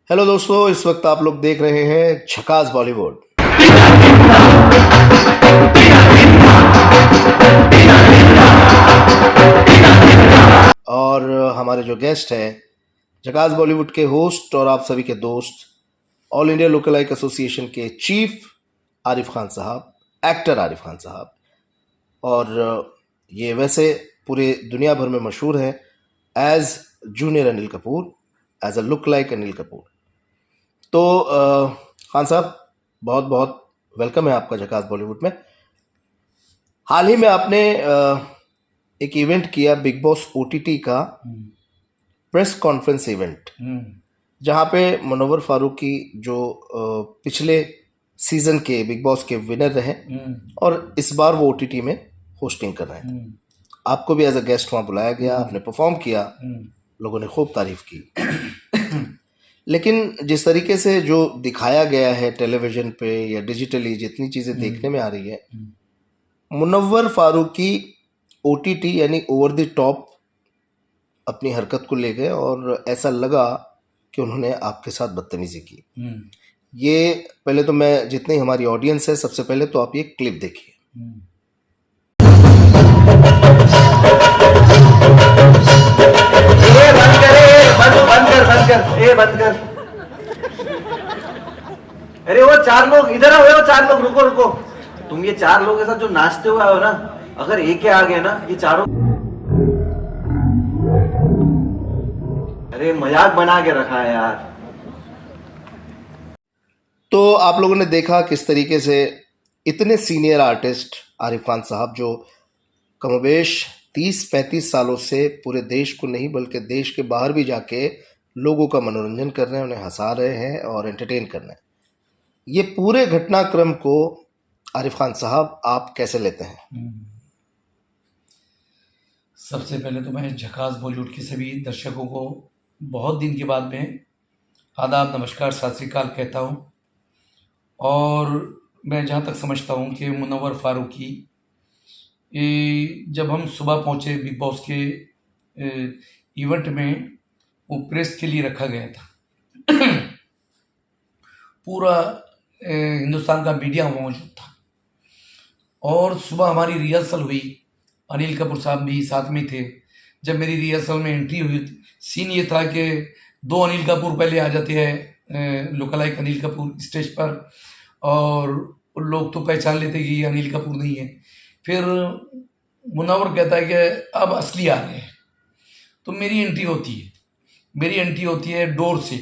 Hello दोस्तों, इस वक्त आप लोग देख रहे हैं झकास बॉलीवुड। और हमारे जो गेस्ट हैं झकास बॉलीवुड के होस्ट और आप सभी के दोस्त, all India local like association के चीफ आरिफ खान साहब, एक्टर आरिफ खान साहब। और ये वैसे पूरे दुनिया भर में मशहूर है as junior Anil Kapoor, as a look like Anil Kapoor. तो खान साहब, बहुत बहुत वेलकम है आपका झकास बॉलीवुड में। हाल ही में आपने एक इवेंट किया, बिग बॉस ओटीटी का प्रेस कॉन्फ्रेंस इवेंट, जहां पे मुनव्वर फारूकी जो पिछले सीजन के बिग बॉस के विनर रहे और इस बार वो ओटीटी में होस्टिंग कर रहे हैं। आपको भी एज अ गेस्ट वहां बुलाया गया, आपने परफॉर्म किया, लोगों ने खूब तारीफ की। लेकिन जिस तरीके से जो दिखाया गया है टेलीविजन पे या डिजिटली जितनी चीज़ें देखने में आ रही है, मुनव्वर फारूकी ओटीटी यानी ओवर द टॉप अपनी हरकत को ले गए और ऐसा लगा कि उन्होंने आपके साथ बदतमीजी की। ये पहले तो मैं, जितनी हमारी ऑडियंस है, सबसे पहले तो आप ये क्लिप देखिए। बंद कर। अरे वो चार लोग इधर आओ, वो चार लोग रुको रुको। तुम ये चार लोग के साथ जो नाचते हुए आओ ना, अगर एक के आ गए ना ये चारों, अरे मजाक बना के रखा है यार। तो आप लोगों ने देखा किस तरीके से इतने सीनियर आर्टिस्ट आरिफ खान साहब, जो कमोबेश 30-35 सालों से पूरे देश को नहीं बल्कि देश के बाहर भी जाके लोगों का मनोरंजन कर रहे हैं, उन्हें हंसा रहे हैं और एंटरटेन कर रहे हैं, ये पूरे घटनाक्रम को आरिफ खान साहब आप कैसे लेते हैं? सबसे पहले तो मैं झकास बॉलीवुड के सभी दर्शकों को बहुत दिन के बाद में आदाब, नमस्कार, सत श्री अकाल कहता हूँ। और मैं जहाँ तक समझता हूँ कि मुनव्वर फारूकी, जब हम सुबह पहुँचे बिग बॉस के इवेंट में, वो प्रेस के लिए रखा गया था। पूरा हिंदुस्तान का मीडिया मौजूद था और सुबह हमारी रिहर्सल हुई। अनिल कपूर साहब भी साथ में थे। जब मेरी रिहर्सल में एंट्री हुई, सीन ये था कि दो अनिल कपूर पहले आ जाते हैं, लुकलाइक अनिल कपूर स्टेज पर, और लोग तो पहचान लेते कि ये अनिल कपूर नहीं है। फिर मुनव्वर कहता है कि अब असली आ रहे हैं। तो मेरी एंट्री होती है डोर से,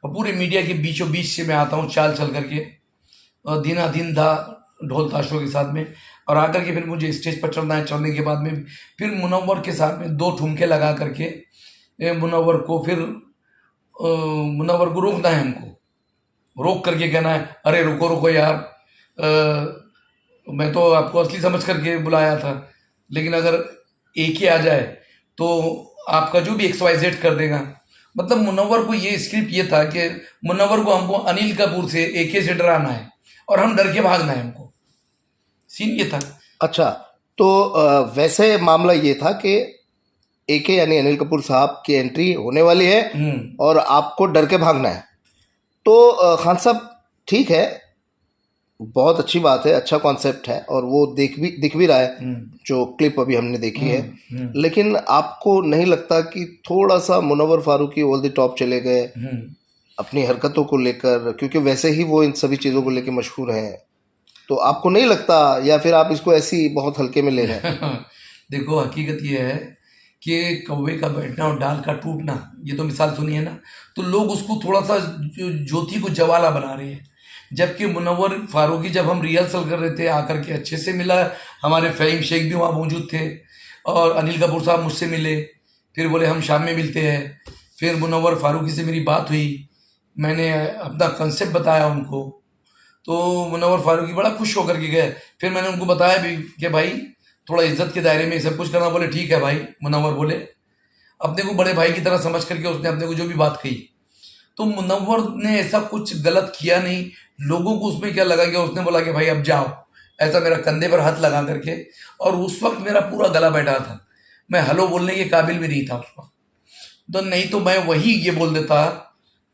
और पूरे मीडिया के बीचों बीच से मैं आता हूँ चाल चल करके, और दिन धा ढोल ताशों के साथ में, और आकर के फिर मुझे स्टेज पर चढ़ना है। चढ़ने के बाद में फिर मुनव्वर के साथ में 2 ठुमके लगा करके मुनव्वर को रोकना है। हमको रोक करके कहना है, अरे रुको रुको यार, मैं तो आपको असली समझ करके बुलाया था, लेकिन अगर एक ही आ जाए तो आपका जो भी XYZ कर देगा। मतलब मुनव्वर को ये स्क्रिप्ट ये था कि मुनव्वर को हमको अनिल कपूर से AK से डराना है और हम डर के भागना है। हमको सीन ये था। अच्छा, तो वैसे मामला ये था कि AK यानी अनिल कपूर साहब की एंट्री होने वाली है और आपको डर के भागना है। तो खान साहब, ठीक है, बहुत अच्छी बात है, अच्छा कॉन्सेप्ट है और वो दिख भी रहा है जो क्लिप अभी हमने देखी है। लेकिन आपको नहीं लगता कि थोड़ा सा Munawar Faruqui over the top चले गए अपनी हरकतों को लेकर, क्योंकि वैसे ही वो इन सभी चीज़ों को लेकर मशहूर हैं? तो आपको नहीं लगता, या फिर आप इसको ऐसे ही बहुत हल्के में ले रहे हैं? देखो, हकीकत ये है कि कौवे का बैठना और डाल का टूटना, ये तो मिसाल सुनी है ना। तो लोग उसको थोड़ा सा ज्योति को जवाला बना रहे हैं, जबकि मुनव्वर फारूकी, जब हम रिहर्सल कर रहे थे, आकर के अच्छे से मिला। हमारे फ़हीम शेख भी वहाँ मौजूद थे और अनिल कपूर साहब मुझसे मिले। फिर बोले हम शाम में मिलते हैं। फिर मुनव्वर फारूकी से मेरी बात हुई, मैंने अपना कंसेप्ट बताया उनको, तो मुनव्वर फारूकी बड़ा खुश होकर के गए। फिर मैंने उनको बताया भी कि भाई थोड़ा इज्जत के दायरे में सब कुछ करना। बोले ठीक है भाई। मुनव्वर बोले, अपने को बड़े भाई की तरह समझ करके उसने अपने को जो भी बात कही। तो मुनव्वर ने ऐसा कुछ गलत किया नहीं। लोगों को उसमें क्या लगा कि उसने बोला कि भाई अब जाओ, ऐसा मेरा कंधे पर हाथ लगा करके, और उस वक्त मेरा पूरा गला बैठा था, मैं हेलो बोलने के काबिल भी नहीं था उस वक्त। तो नहीं तो मैं वही ये बोल देता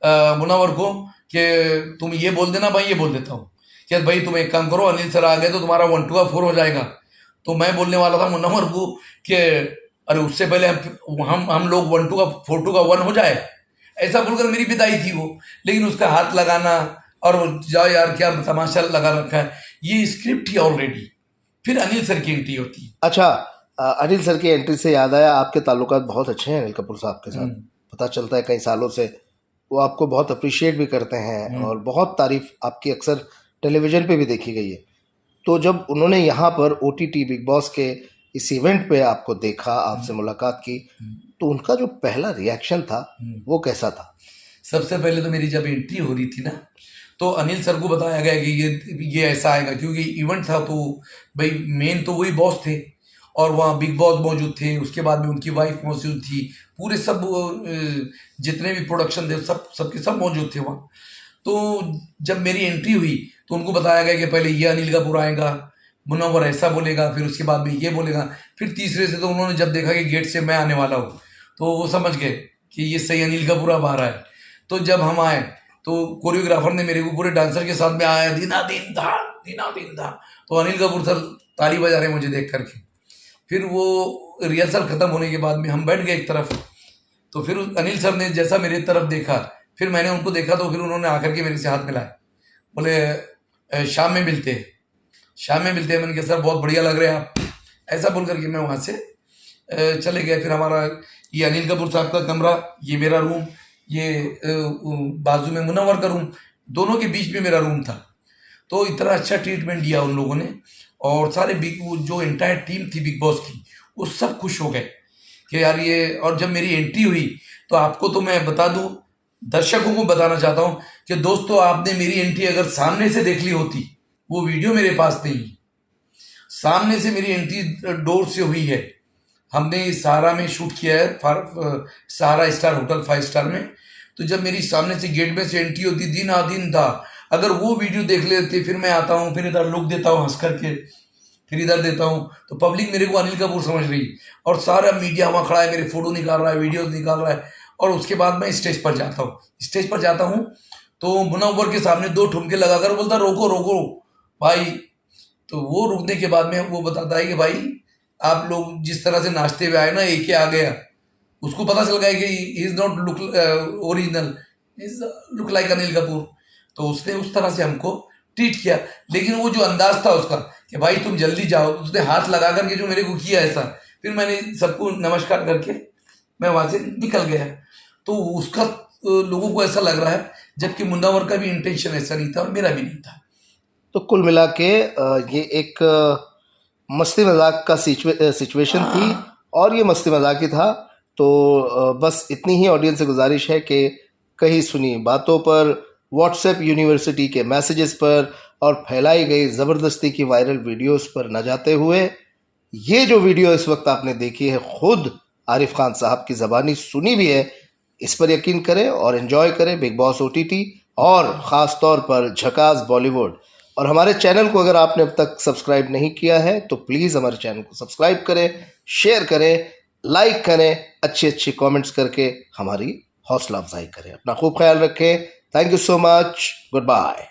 मुनव्वर को कि तुम ये बोल देना, भाई ये बोल देता हूँ कि भाई तुम एक काम करो, अनिल सर आ गए तो तुम्हारा 1 2 का 4 हो जाएगा। तो मैं बोलने वाला था मुनव्वर को कि अरे उससे पहले हम लोग 1 2 का 4 2 का 1 हो जाए, ऐसा बोलकर मेरी विदाई थी वो। लेकिन उसका हाथ लगाना और जाओ यार क्या तमाशा लगा रखा है, ये स्क्रिप्ट ही ऑलरेडी। फिर अनिल सर की एंट्री होती है। अच्छा, अनिल सर की एंट्री से याद आया, आपके ताल्लुकात बहुत अच्छे हैं अनिल कपूर साहब के साथ, पता चलता है कई सालों से। वो आपको बहुत अप्रिशिएट भी करते हैं और बहुत तारीफ आपकी अक्सर टेलीविजन पे भी देखी गई है। तो जब उन्होंने यहाँ पर OTT बिग बॉस के इस इवेंट पे आपको देखा, आपसे मुलाकात की, तो उनका जो पहला रिएक्शन था वो कैसा था? सबसे पहले तो मेरी जब एंट्री हो रही थी ना, तो अनिल सर को बताया गया कि ये ऐसा आएगा, क्योंकि इवेंट था तो भाई मेन तो वही बॉस थे और वहाँ बिग बॉस मौजूद थे, उसके बाद में उनकी वाइफ मौजूद थी, पूरे सब जितने भी प्रोडक्शन थे सब मौजूद थे वहाँ। तो जब मेरी एंट्री हुई तो उनको बताया गया कि पहले ये अनिल कपूर आएगा, मुनव्वर ऐसा बोलेगा, फिर उसके बाद में ये बोलेगा, फिर तीसरे से तो उन्होंने जब देखा कि गेट से मैं आने वाला हूँ तो वो समझ गए कि ये सही अनिल कपूर अब आ रहा है। तो जब हम आए तो कोरियोग्राफर ने मेरे को पूरे डांसर के साथ में आया, दीना दिन था। तो अनिल कपूर सर ताली बजा रहे मुझे देख करके। फिर वो रिहर्सल खत्म होने के बाद में हम बैठ गए एक तरफ, तो फिर अनिल सर ने जैसा मेरी तरफ देखा, फिर मैंने उनको देखा, तो फिर उन्होंने आकर के मेरे से हाथ मिलाया, बोले शाम में मिलते हैं। मैंने कहा सर बहुत बढ़िया लग रहे हैं आप, ऐसा बोल करके मैं वहाँ से चले गए। फिर हमारा ये अनिल कपूर साहब का कमरा, ये मेरा रूम, ये बाजू में मुनव्वर का रूम, दोनों के बीच में मेरा रूम था। तो इतना अच्छा ट्रीटमेंट दिया उन लोगों ने, और सारे जो एंटायर टीम थी बिग बॉस की, वो सब खुश हो गए कि यार ये। और जब मेरी एंट्री हुई तो आपको तो मैं बता दूं, दर्शकों को बताना चाहता हूं कि दोस्तों आपने मेरी एंट्री अगर सामने से देख ली होती, वो वीडियो मेरे पास नहीं, सामने से मेरी एंट्री डोर से हुई है। हमने सहारा में शूट किया है, सहारा स्टार होटल 5 स्टार में। तो जब मेरी सामने से गेट में से एंट्री होती, दिन था, अगर वो वीडियो देख लेते, फिर मैं आता हूँ, फिर इधर लुक देता हूँ हंस करके, फिर इधर देता हूँ, तो पब्लिक मेरे को अनिल कपूर समझ रही, और सारा मीडिया वहाँ खड़ा है, मेरे फोटो निकाल रहा है, वीडियो निकाल रहा है। और उसके बाद मैं स्टेज पर जाता हूँ तो मुनव्वर के सामने 2 ठुमके लगाकर बोलता रोको भाई। तो वो रुकने के बाद में वो बताता है कि भाई आप लोग जिस तरह से नाचते हुए आए ना, एक ही आ गया, उसको पता चल गया कि he is not look original, is look like Anil Kapoor. तो उसने उस तरह से हमको ट्रीट किया। लेकिन वो जो अंदाज था उसका कि भाई तुम जल्दी जाओ, उसने हाथ लगा करके जो मेरे को किया ऐसा, फिर मैंने सबको नमस्कार करके मैं वहाँ से निकल गया। तो उसका लोगों को ऐसा लग रहा है, जबकि मुनव्वर का भी इंटेंशन ऐसा नहीं था और मेरा भी नहीं था। तो कुल मिला के ये एक मस्ती मजाक का सिचुएशन थी, और ये मस्ती मजाक ही था। तो बस इतनी ही ऑडियंस से गुजारिश है कि कहीं सुनी बातों पर, व्हाट्सएप यूनिवर्सिटी के मैसेजेस पर और फैलाई गई ज़बरदस्ती की वायरल वीडियोस पर न जाते हुए, ये जो वीडियो इस वक्त आपने देखी है, खुद आरिफ खान साहब की ज़बानी सुनी भी है, इस पर यकीन करें और एंजॉय करें बिग बॉस OTT, और ख़ास तौर पर झकास बॉलीवुड। और हमारे चैनल को अगर आपने अब तक सब्सक्राइब नहीं किया है तो प्लीज़ हमारे चैनल को सब्सक्राइब करें, शेयर करें, लाइक करें, अच्छे कमेंट्स करके हमारी हौसला अफजाई करें। अपना खूब ख्याल रखें। Thank you so much. Good bye.